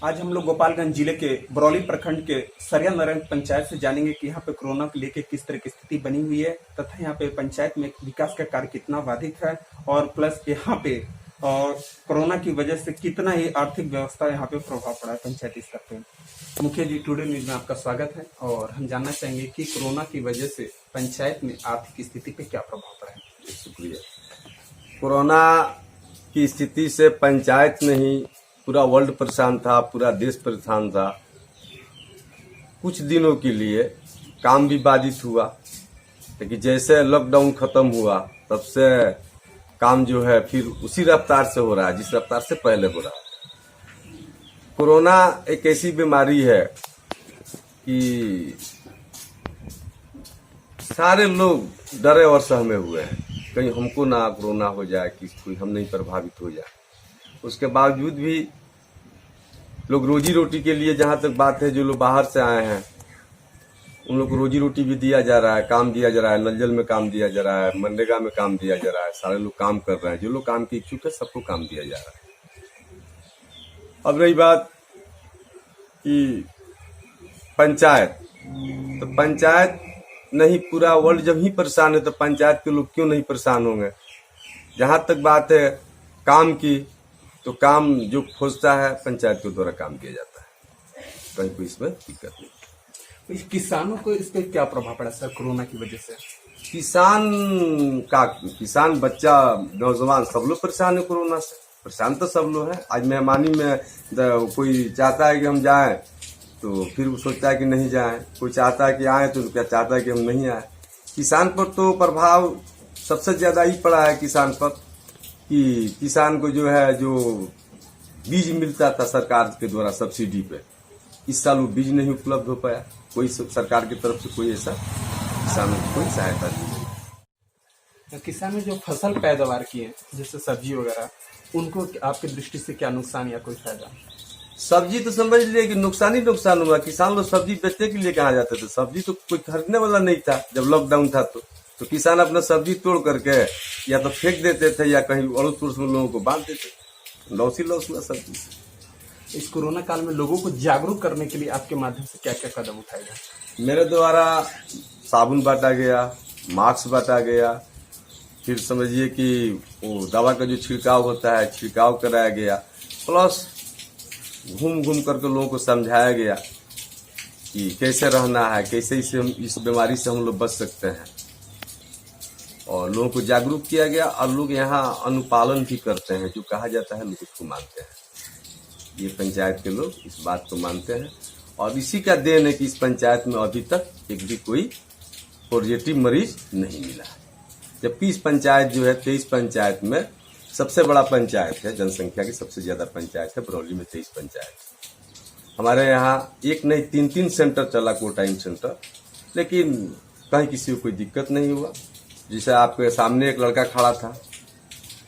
आज हम लोग गोपालगंज जिले के बरौली प्रखंड के सरिया नारायण पंचायत से जानेंगे कि यहाँ पे कोरोना को लेकर किस तरह की स्थिति बनी हुई है तथा यहाँ पे पंचायत में विकास का कार्य कितना बाधित है और प्लस यहाँ पे कोरोना की वजह से कितना ही आर्थिक व्यवस्था यहाँ पे प्रभाव पड़ा है पंचायती स्तर पे। मुखिया जी, टुडे न्यूज में आपका स्वागत है और हम जानना चाहेंगे कि कोरोना की वजह से पंचायत में आर्थिक स्थिति पे क्या प्रभाव पड़ा है। शुक्रिया। कोरोना की स्थिति से पंचायत नहीं पूरा वर्ल्ड परेशान था, पूरा देश परेशान था। कुछ दिनों के लिए काम भी बाधित हुआ, लेकिन जैसे लॉकडाउन खत्म हुआ तब से काम जो है फिर उसी रफ्तार से हो रहा है जिस रफ्तार से पहले हो रहा है। कोरोना एक ऐसी बीमारी है कि सारे लोग डरे और सहमे हुए हैं, कहीं हमको ना कोरोना हो जाए, कि कोई हम नहीं प्रभावित हो जाए। उसके बावजूद भी लोग रोजी रोटी के लिए, जहाँ तक बात है, जो लोग बाहर से आए हैं उन लोग को रोजी रोटी भी दिया जा रहा है, काम दिया जा रहा है, नल जल में काम दिया जा रहा है, मनरेगा में काम दिया जा रहा है। सारे लोग काम कर रहे हैं, जो लोग काम के इच्छुक है सबको काम दिया जा रहा है। अब रही बात कि पंचायत, तो पंचायत नहीं पूरा वर्ल्ड जब ही परेशान है तो पंचायत के लोग क्यों नहीं परेशान होंगे। जहाँ तक बात है काम की, तो काम जो खोजता है पंचायत के द्वारा काम किया जाता है, कहीं कोई इसमें दिक्कत नहीं। किसानों को इस पे क्या प्रभाव पड़ा सर कोरोना की वजह से? किसान बच्चा नौजवान सब लोग परेशान है कोरोना से। परेशान तो सब लोग हैं। आज मेहमानी में कोई चाहता है कि हम जाएं तो फिर वो सोचता है कि नहीं जाएं, कोई चाहता है कि आए तो क्या चाहता है कि हम नहीं आए। किसान पर तो प्रभाव सबसे ज्यादा ही पड़ा है किसान पर, कि किसान को जो है, जो बीज मिलता था सरकार के द्वारा सब्सिडी पे, इस साल वो बीज नहीं उपलब्ध हो पाया। कोई सरकार की तरफ से कोई ऐसा किसानों को कोई सहायता नहीं। किसान ने जो फसल पैदावार की है जैसे सब्जी वगैरह, उनको आपकी दृष्टि से क्या नुकसान या कोई फायदा? सब्जी तो समझ लीजिए कि नुकसान ही नुकसान हुआ। किसान लोग सब्जी बेचने के लिए कहाँ जाते थे, सब्जी तो कोई खरीदने वाला नहीं था जब लॉकडाउन था। तो किसान अपना सब्जी तोड़ करके या तो फेंक देते थे या कहीं अड़ोस पड़ोस में लोगों को बांट देते। लॉस ही लॉस हुआ सब्जी से। इस कोरोना काल में लोगों को जागरूक करने के लिए आपके माध्यम से क्या क्या कदम उठाए गए? मेरे द्वारा साबुन बांटा गया, मास्क बांटा गया, फिर समझिए कि वो दवा का जो छिड़काव होता है छिड़काव कराया गया, प्लस घूम घूम करके लोगों को समझाया गया कि कैसे रहना है, कैसे इस बीमारी से हम लोग बच सकते हैं, और लोगों को जागरूक किया गया। और लोग यहाँ अनुपालन भी करते हैं, जो कहा जाता है लोग उसको मानते हैं। ये पंचायत के लोग इस बात को मानते हैं और इसी का देन है कि इस पंचायत में अभी तक एक भी कोई पॉजिटिव मरीज नहीं मिला है। जबकि इस पंचायत जो है 23 पंचायत में सबसे बड़ा पंचायत है, जनसंख्या की सबसे ज्यादा पंचायत है बरौली में 23 पंचायत। हमारे यहाँ एक नहीं 3-3 सेंटर चला, क्वारंटाइन सेंटर, लेकिन कहीं किसी को कोई दिक्कत नहीं हुआ। जैसे आपके सामने एक लड़का खड़ा था,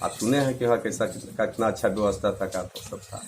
आप सुने हैं कि वहाँ कैसा कितना अच्छा व्यवस्था था, का तो सब था।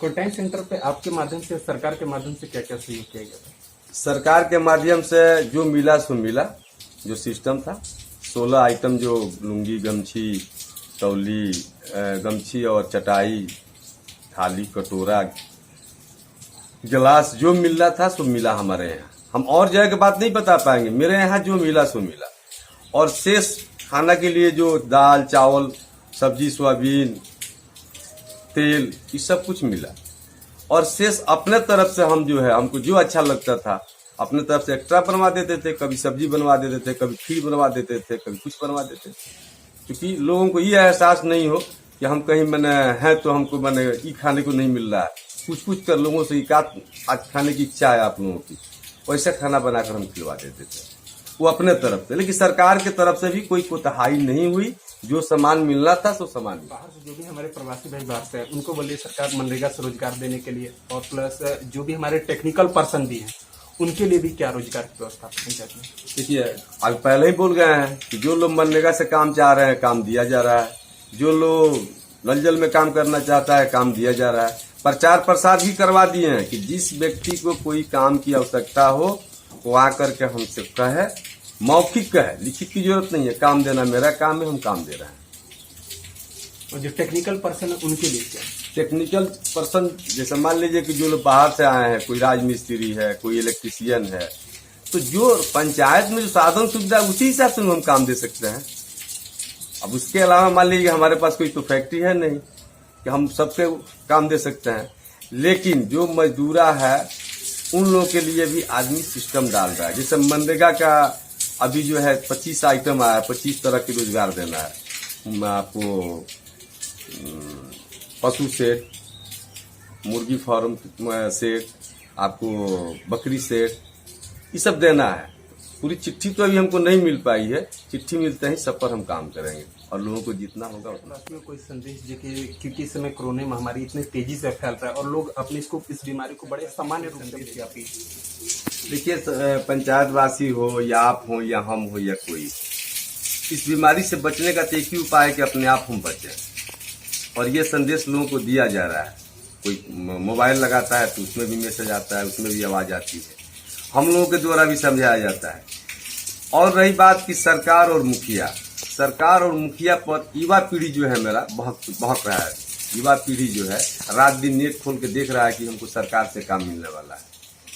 क्वारंटाइन सेंटर पे आपके माध्यम से, सरकार के माध्यम से क्या क्या सहयोग किया गया था? सरकार के माध्यम से जो मिला सो मिला। जो सिस्टम था 16 आइटम, जो लुंगी, गमछी, तौली, गमछी और चटाई, थाली, कटोरा, गिलास, जो मिलना था सो मिला हमारे यहाँ। हम और जगह की बात नहीं बता पाएंगे, मेरे यहाँ जो मिला सो मिला। और शेष खाना के लिए जो दाल, चावल, सब्जी, सोयाबीन, तेल, ये सब कुछ मिला। और शेष अपने तरफ से हम जो है, हमको जो अच्छा लगता था अपने तरफ से एक्स्ट्रा बनवा देते थे। कभी सब्जी बनवा देते थे, कभी खीर बनवा देते थे, कभी कुछ बनवा देते थे, क्योंकि लोगों को ये एहसास नहीं हो कि हम कहीं मैंने हैं तो हमको मैंने ये खाने को नहीं मिल रहा है। पूछ कर लोगों से आज खाने की इच्छा है आप लोगों की, वैसा खाना बनाकर हम खिलवा देते थे, वो अपने तरफ से। लेकिन सरकार की तरफ से भी कोई कोताही नहीं हुई, जो सामान मिलना था सो सामान। बाहर से जो भी हमारे प्रवासी भाई बाहर से हैं, उनको बोलिए सरकार मनरेगा से रोजगार देने के लिए, और प्लस जो भी हमारे टेक्निकल पर्सन भी हैं उनके लिए भी क्या रोजगार की व्यवस्था पंचायत में? देखिए, आज पहले ही बोल गए हैं कि जो लोग मनरेगा से काम चाह रहे हैं काम दिया जा रहा है, जो लोग नल जल में काम करना चाहता है काम दिया जा रहा है। प्रचार प्रसार भी करवा दिए हैं कि जिस व्यक्ति को कोई काम की आवश्यकता हो वो आकर के हमसे कहे, मौखिक कहे, लिखित की जरूरत नहीं है। काम देना मेरा काम है, हम काम दे रहे हैं। और जो टेक्निकल पर्सन है उनके लिए क्या? टेक्निकल पर्सन, जैसे मान लीजिए कि जो लोग बाहर से आए हैं, कोई राजमिस्त्री है, कोई इलेक्ट्रीशियन है, तो जो पंचायत में जो साधन सुविधा है उसी हिसाब से हम काम दे सकते हैं। अब उसके अलावा मान लीजिए हमारे पास कोई तो फैक्ट्री है नहीं कि हम सबके काम दे सकते हैं, लेकिन जो मजदूरा है उन लोगों के लिए भी आदमी सिस्टम डाल रहा है। जैसे मनरेगा का अभी जो है 25 आइटम आया, 25 तरह के रोजगार देना है आपको। पशु सेट, मुर्गी फार्म सेट, आपको बकरी सेट, ये सब देना है। पूरी चिट्ठी तो अभी हमको नहीं मिल पाई है, चिट्ठी मिलते ही सब पर हम काम करेंगे और लोगों को जितना होगा उतना। में कोई संदेश देखिए, क्योंकि इस समय कोरोना महामारी इतने तेजी से फैल रहा है और लोग अपने इस बीमारी को बड़े सामान्य रूप से अपील। देखिए, पंचायतवासी हो या आप हो या हम हो या कोई, इस बीमारी से बचने का तो एक ही उपाय है कि अपने आप हम बचें। और ये संदेश लोगों को दिया जा रहा है। कोई मोबाइल लगाता है तो उसमें भी मैसेज आता है, उसमें भी आवाज आती है, हम लोगों के द्वारा भी समझाया जाता है। और रही बात की सरकार और मुखिया पर युवा पीढ़ी जो है मेरा बहुत रहा है। युवा पीढ़ी जो है रात दिन नेट खोल के देख रहा है कि हमको सरकार से काम मिलने वाला है।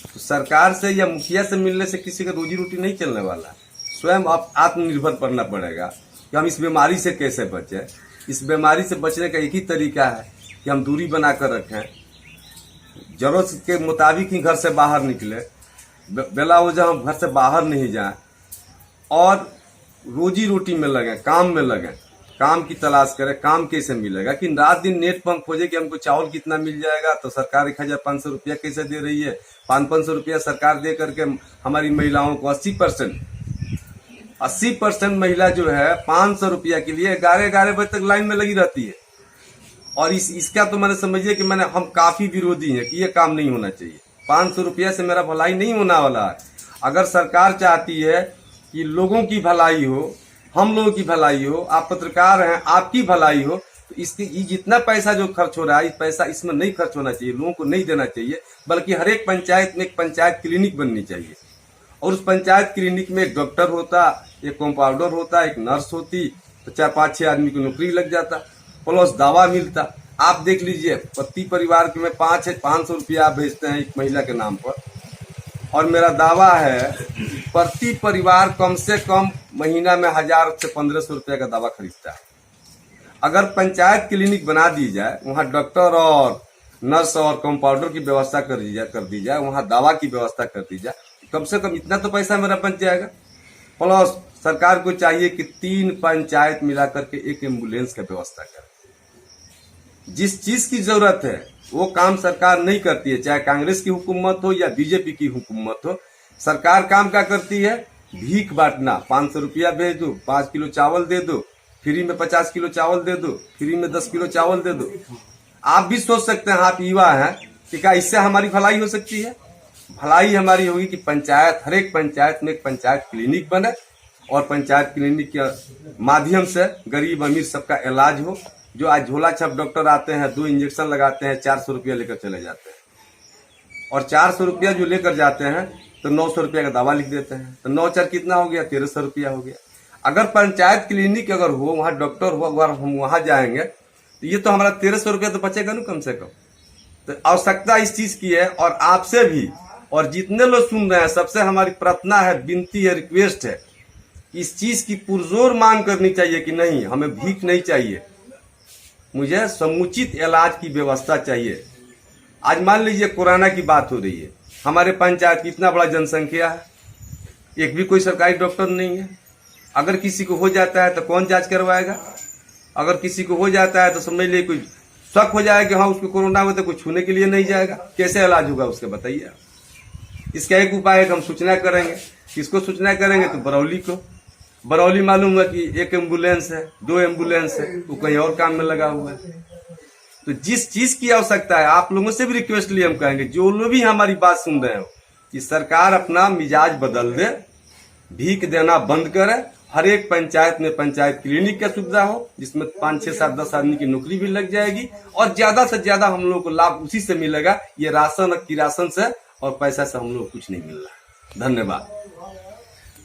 तो सरकार से या मुखिया से मिलने से किसी का रोजी रोटी नहीं चलने वाला है। स्वयं आत्मनिर्भर बनना पड़ेगा कि हम इस बीमारी से कैसे बचें। इस बीमारी से बचने का एक ही तरीका है कि हम दूरी बनाकर रखें, जरूरत के मुताबिक ही घर से बाहर निकले, बेला हो जाए हम घर से बाहर नहीं जाएं और रोजी रोटी में लगे, काम में लगे, काम की तलाश करें। काम कैसे मिलेगा कि रात दिन नेट पर खोजे कि हमको चावल कितना मिल जाएगा, तो सरकार 1500 रुपया कैसे दे रही है। 500 रुपया सरकार दे करके हमारी महिलाओं को 80% महिला जो है 500 रुपया के लिए 11 बजे तक लाइन में लगी रहती है। और इसका तो मैंने समझिए कि हम काफी विरोधी हैं कि ये काम नहीं होना चाहिए। 500 रुपया से मेरा भलाई नहीं होने वाला है। अगर सरकार चाहती है कि लोगों की भलाई हो, हम लोगों की भलाई हो, आप पत्रकार हैं, आपकी भलाई हो, तो इसकी जितना पैसा जो खर्च हो रहा है, पैसा इसमें नहीं खर्च होना चाहिए, लोगों को नहीं देना चाहिए, बल्कि हर एक पंचायत में एक पंचायत क्लिनिक बननी चाहिए। और उस पंचायत क्लिनिक में एक डॉक्टर होता, एक कंपाउंडर होता, एक नर्स होती, तो 4-5-6 आदमी को नौकरी लग जाता, प्लस दवा मिलता। आप देख लीजिए, प्रति परिवार में 500 रुपया आप भेजते हैं एक महिला के नाम पर, और मेरा दावा है प्रति परिवार कम से कम महीना में 1000 से 1500 रुपया का दवा खरीदता है। अगर पंचायत क्लिनिक बना दी जाए, वहाँ डॉक्टर और नर्स और कंपाउंडर की व्यवस्था कर दी जाए, वहाँ दवा की व्यवस्था कर दी जाए, कम से कम इतना तो पैसा मेरा बच जाएगा। प्लस सरकार को चाहिए कि 3 पंचायत मिलाकर के एक एम्बुलेंस का व्यवस्था करे। जिस चीज की जरूरत है वो काम सरकार नहीं करती है, चाहे कांग्रेस की हुकूमत हो या बीजेपी की हुकूमत हो। सरकार काम क्या करती है? भीख बांटना। 500 रुपया भेज दो, 5 किलो चावल दे दो, फ्री में 50 किलो चावल दे दो, फ्री में 10 किलो चावल दे दो। आप भी सोच सकते हैं, आप युवा हैं, कि क्या इससे हमारी भलाई हो सकती है? भलाई हमारी होगी कि पंचायत, हर एक पंचायत में एक पंचायत क्लिनिक बने और पंचायत क्लिनिक के माध्यम से गरीब अमीर सबका इलाज हो। जो आज झोला छाप डॉक्टर आते हैं, 2 इंजेक्शन लगाते हैं, 400 रुपया लेकर चले जाते हैं, और 400 रुपया जो लेकर जाते हैं तो 900 रुपया का दवा लिख देते हैं, तो 9-4 कितना हो गया? 1300 रुपया हो गया। अगर पंचायत क्लिनिक अगर हो, वहाँ डॉक्टर हो, अगर हम वहाँ जाएंगे तो ये तो हमारा 1300 रुपया तो बचेगा ना कम से कम। तो आवश्यकता इस चीज की है, और आपसे भी और जितने लोग सुन रहे हैं सबसे हमारी प्रार्थना है, विनती है, रिक्वेस्ट है, इस चीज की पुरजोर मांग करनी चाहिए कि नहीं, हमें भीख नहीं चाहिए, मुझे समुचित इलाज की व्यवस्था चाहिए। आज मान लीजिए कोरोना की बात हो रही है, हमारे पंचायत की इतना बड़ा जनसंख्या है, एक भी कोई सरकारी डॉक्टर नहीं है। अगर किसी को हो जाता है तो कौन जांच करवाएगा? अगर किसी को हो जाता है तो समझ लीजिए कोई शक हो जाएगा कि हाँ उसको कोरोना हुआ, तो कोई छूने के लिए नहीं जाएगा, कैसे इलाज होगा उसका बताइए। इसका एक उपाय है कि हम सूचना करेंगे। किसको सूचना करेंगे? तो बरौली को। बरौली मालूम है कि 1 एम्बुलेंस है, 2 एम्बुलेंस है, वो कहीं और काम में लगा हुआ है। तो जिस चीज की आवश्यकता है, आप लोगों से भी रिक्वेस्ट लिए हम कहेंगे, जो लोग भी हमारी बात सुन रहे हो, कि सरकार अपना मिजाज बदल दे, भीख देना बंद करे, हर एक पंचायत में पंचायत क्लिनिक की सुविधा हो, जिसमें 5, 6, 7, 10 आदमी की नौकरी भी लग जाएगी, और ज्यादा से ज्यादा हम लोग को लाभ उसी से मिलेगा। ये राशन और किरासन से और पैसा से हम लोग कुछ नहीं मिल रहा। धन्यवाद।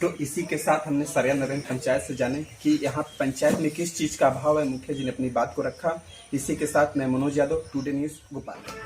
तो इसी के साथ हमने सरिया नरेंद्र पंचायत से जाने कि यहाँ पंचायत में किस चीज का अभाव है। मुखिया जी ने अपनी बात को रखा। इसी के साथ मैं मनोज यादव, टुडे न्यूज, गोपालगंज।